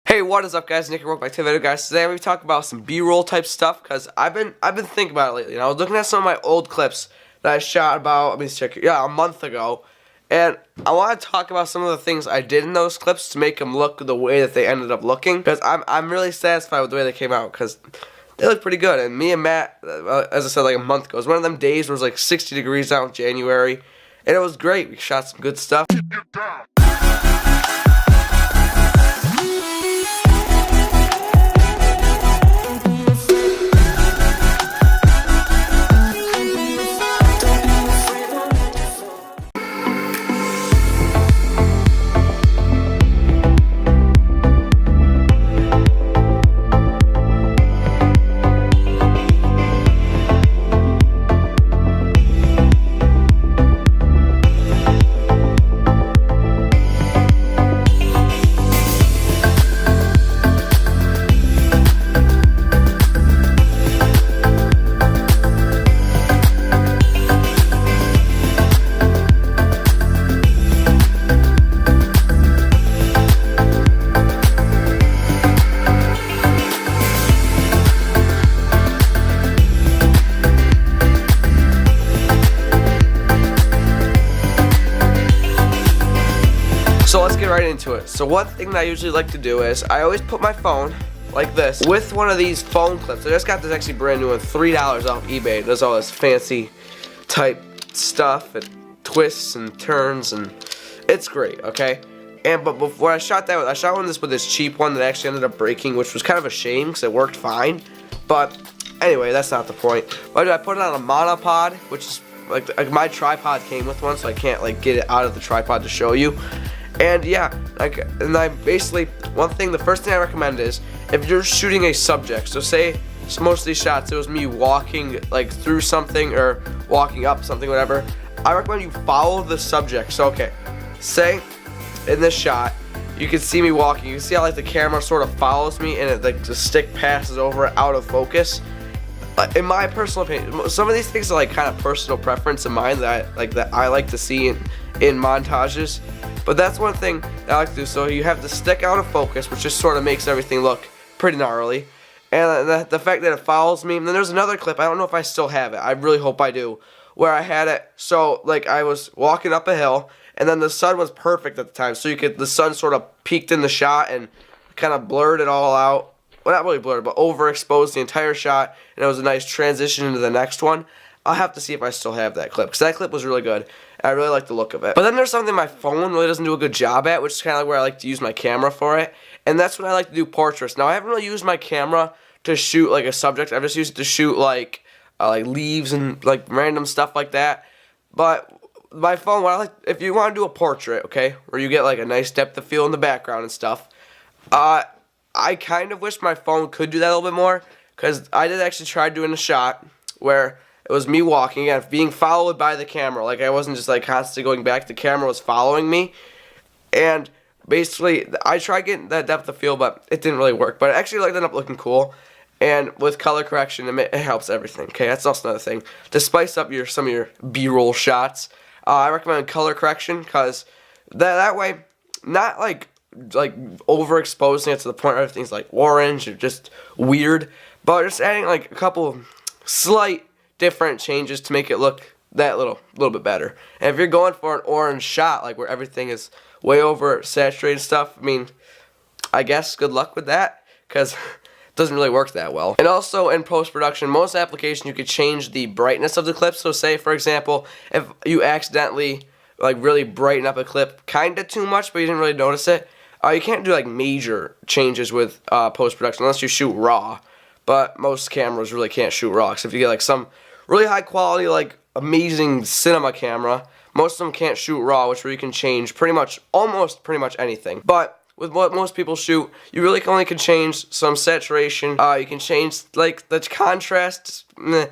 Hey, what is up, guys? Nick and welcome back to the video, guys. Today I'm going to talk about some B-roll type stuff because I've been thinking about it lately. And I was looking at some of my old clips that I shot about, let me check it, a month ago. And I want to talk about some of the things I did in those clips to make them look the way that they ended up looking. Because I'm really satisfied with the way they came out because they look pretty good. And me and Matt, as I said like a month ago, it was one of them days where it was like 60 degrees out in January. And it was great. We shot some good stuff. So let's get right into it. So one thing that I usually like to do is I always put my phone like this with one of these phone clips. I just got this actually brand new one, $3 off eBay. It does all this fancy type stuff. It twists and turns and it's great, okay? But before I shot that, I shot this with this cheap one that actually ended up breaking, which was kind of a shame because it worked fine. But anyway, that's not the point. But I put it on a monopod, which is like my tripod came with one, so I can't like get it out of the tripod to show you. And yeah, the first thing I recommend is if you're shooting a subject, so say most of these shots it was me walking like through something or walking up something, whatever, I recommend you follow the subject. So okay, say in this shot you can see me walking, you can see how like the camera sort of follows me and it, like the stick passes over it out of focus. In my personal opinion, some of these things are like kind of personal preference of mine that I like to see in montages. But that's one thing that I like to do. So you have the stick out of focus, which just sort of makes everything look pretty gnarly. And the fact that it follows me. And then there's another clip, I don't know if I still have it, I really hope I do, where I had it, so like I was walking up a hill, and then the sun was perfect at the time. So the sun sort of peaked in the shot and kind of blurred it all out. Well, not really blurred, but overexposed the entire shot. And it was a nice transition into the next one. I'll have to see if I still have that clip, because that clip was really good. I really like the look of it. But then there's something my phone really doesn't do a good job at, which is kind of like where I like to use my camera for it. And that's when I like to do portraits. Now, I haven't really used my camera to shoot like a subject. I've just used it to shoot like leaves and like random stuff like that. But my phone, if you want to do a portrait, okay, where you get like a nice depth of field in the background and stuff, I kind of wish my phone could do that a little bit more, because I did actually try doing a shot where it was me walking and being followed by the camera. Like I wasn't just like constantly going back, the camera was following me. And basically I tried getting that depth of field, but it didn't really work. But it actually ended up looking cool. And with color correction, it helps everything. Okay, that's also another thing. To spice up some of your B-roll shots, I recommend color correction, because that way, not like overexposing it to the point where everything's like orange or just weird, but just adding like a couple slight different changes to make it look that little bit better. And if you're going for an orange shot, like where everything is way over saturated stuff, I mean, I guess good luck with that, because it doesn't really work that well. And also in post-production, most applications you could change the brightness of the clip. So say for example, if you accidentally like really brighten up a clip kinda too much but you didn't really notice it, you can't do like major changes with post-production unless you shoot raw. But most cameras really can't shoot raw. So if you get like some really high quality, like amazing cinema camera, most of them can't shoot raw, which where you can change almost pretty much anything. But with what most people shoot, you really only can change some saturation. You can change like the contrast. I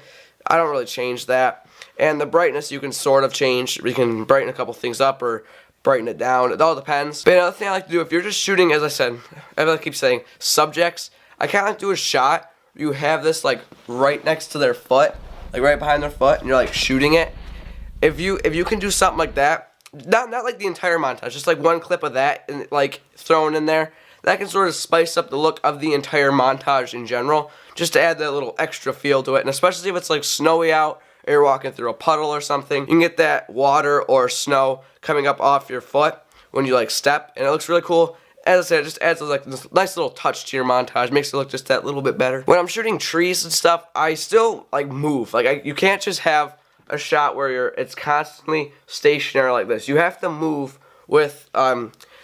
don't really change that. And the brightness you can sort of change. You can brighten a couple things up or brighten it down. It all depends. But another thing I like to do, if you're just shooting, as I said, as I keep saying, subjects, I kind of like to do a shot. You have this like right next to their foot, like right behind their foot, and you're like shooting it. If you can do something like that, not like the entire montage, just like one clip of that and like thrown in there, that can sort of spice up the look of the entire montage in general, just to add that little extra feel to it. And especially if it's like snowy out, or you're walking through a puddle or something, you can get that water or snow coming up off your foot when you like step, and it looks really cool. As I said, it just adds like this nice little touch to your montage, makes it look just that little bit better. When I'm shooting trees and stuff, I still like move. Like you can't just have a shot where it's constantly stationary like this. You have to move with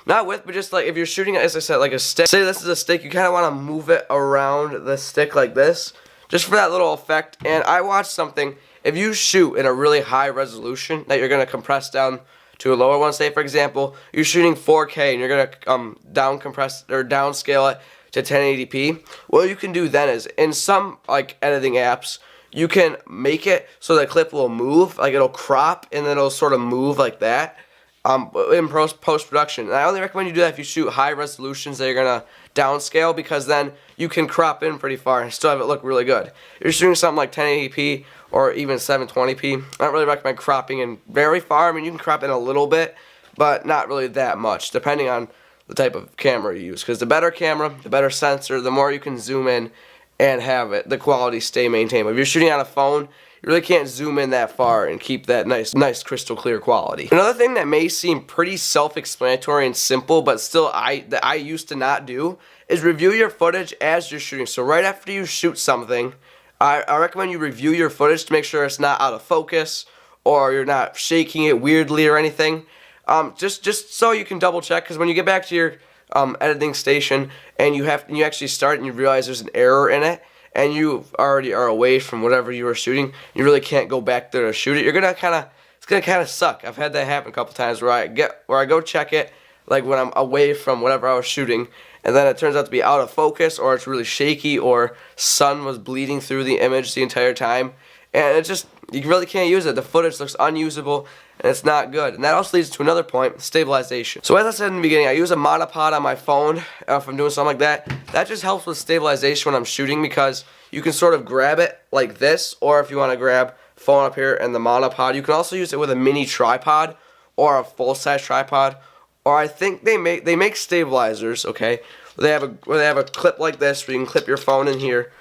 not with, but just like if you're shooting, as I said, like a stick. Say this is a stick, you kind of want to move it around the stick like this, just for that little effect. And I watched something. If you shoot in a really high resolution that you're gonna compress down to a lower one, say for example, you're shooting 4K and you're gonna down compress or downscale it to 1080p. What you can do then is, in some like editing apps, you can make it so the clip will move, like it'll crop and then it'll sort of move like that in post-production. And I only recommend you do that if you shoot high resolutions that you're gonna downscale, because then you can crop in pretty far and still have it look really good. If you're shooting something like 1080p or even 720p, I don't really recommend cropping in very far. I mean, you can crop in a little bit, but not really that much, depending on the type of camera you use. Because the better camera, the better sensor, the more you can zoom in and have the quality stay maintained. But if you're shooting on a phone, you really can't zoom in that far and keep that nice crystal clear quality. Another thing that may seem pretty self-explanatory and simple, but still that I used to not do, is review your footage as you're shooting. So right after you shoot something, I recommend you review your footage to make sure it's not out of focus or you're not shaking it weirdly or anything. Just so you can double check, because when you get back to your editing station and you actually start and you realize there's an error in it, and you already are away from whatever you were shooting, you really can't go back there to shoot it. It's gonna kind of suck. I've had that happen a couple times where I go check it, like when I'm away from whatever I was shooting, and then it turns out to be out of focus, or it's really shaky, or sun was bleeding through the image the entire time, and it just, you really can't use it. The footage looks unusable, and it's not good. And that also leads to another point, stabilization. So as I said in the beginning, I use a monopod on my phone if I'm doing something like that. That just helps with stabilization when I'm shooting, because you can sort of grab it like this, or if you want to grab phone up here and the monopod, you can also use it with a mini tripod or a full-size tripod. Or I think they make stabilizers, okay? They have a clip like this where you can clip your phone in here,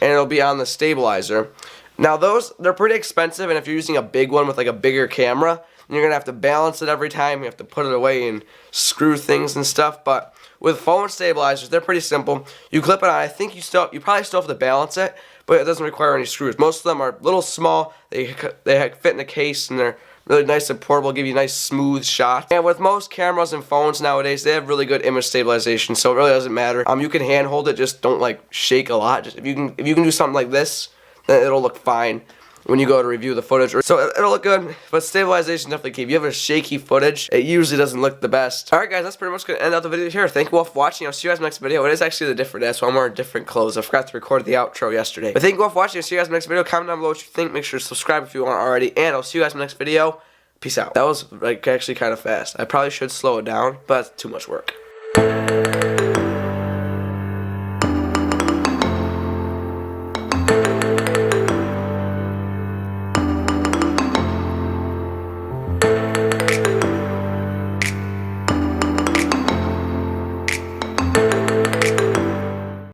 and it'll be on the stabilizer. Now they're pretty expensive, and if you're using a big one with like a bigger camera, then you're gonna have to balance it every time. You have to put it away and screw things and stuff. But with phone stabilizers, they're pretty simple. You clip it on. I think you probably still have to balance it, but it doesn't require any screws. Most of them are little small. They fit in a case, and they're really nice and portable, give you nice smooth shots. And with most cameras and phones nowadays, they have really good image stabilization, so it really doesn't matter. You can handhold it, just don't like shake a lot. Just if you can do something like this, then it'll look fine when you go to review the footage. So it'll look good, but stabilization definitely key. If you have a shaky footage, it usually doesn't look the best. Alright guys, that's pretty much going to end out the video here. Thank you all for watching. I'll see you guys in the next video. It is actually the different day, so I'm wearing different clothes. I forgot to record the outro yesterday. But thank you all for watching. I'll see you guys in the next video. Comment down below what you think. Make sure to subscribe if you aren't already. And I'll see you guys in the next video. Peace out. That was like actually kind of fast. I probably should slow it down, but it's too much work.